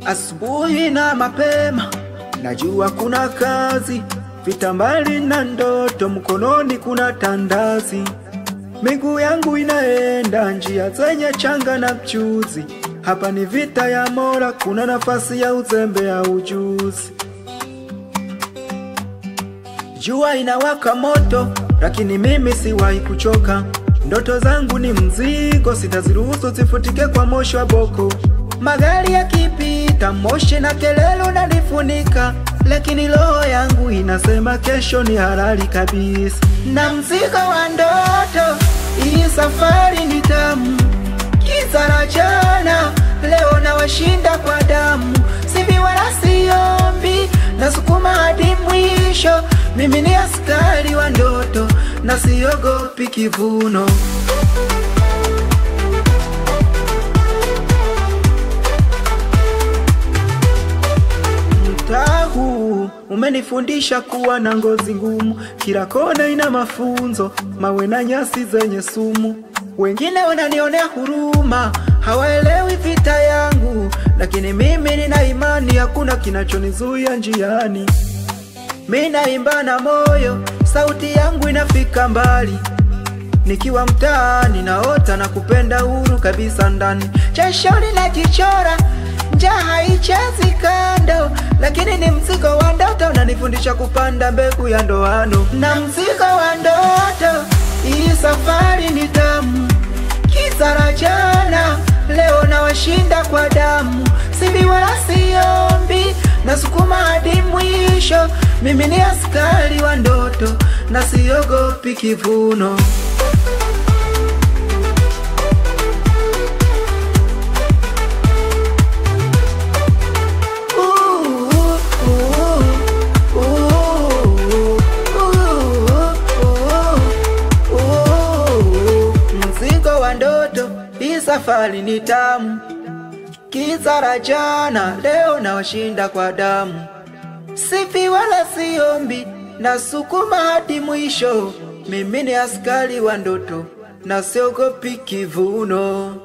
Asubuhi na mapema, najua kuna kazi, vita mbali na ndoto, mkononi kuna tandazi. Miguu yangu inaenda njia zenye changa na mchuzi. Hapa ni vita ya Mola, kuna nafasi ya uzembe ya ujuzi. Jua inawaka moto, lakini mimi siwahi kuchoka. Ndoto zangu ni mzigo, sitaziruhusu zifutike kwa moshi wa boko. Magari yakipita, moshi na kelele unanifunika, lakini roho yangu inasema kesho ni halali kabisa. Na mzigo wa ndoto, hii safari ni tamu. Giza la jana, leo nawashinda kwa damu. Sivi wala siombi, nasukuma hadi mwisho. Mimi ni askari wa ndoto, na siogopi kivuno. Mtaa huu umenifundisha kuwa na ngozi ngumu. Kila kona ina mafunzo, mawe na nyasi zenye sumu. Wengine wananionea huruma, hawaelewi vita yangu, lakini mimi nina imani hakuna kinachonizuia njiani. Mimi naimba na moyo, sauti yangu inafika mbali. Nikiwa mtaani naota na kupenda huru kabisa ndani. Jasho linajichora, njaa haichezi kando, lakini ni mzigo wa ndoto unanifundisha kupanda mbegu ya ndoano. Na mzigo wa ndoto, hii safari ni tamu. Giza la jana, leo nawashinda kwa damu. Sivi wala siombi, nasukuma hadi mwisho. Mimi ni askari wa ndoto, na siogopi kivuno. Mzigo wa ndoto, hii safari ni tamu. Giza la jana, leo nawashinda kwa damu. Sifi wala siombi, nasukuma hadi mwisho. Mimi ni askari wa ndoto, na siogopi kivuno.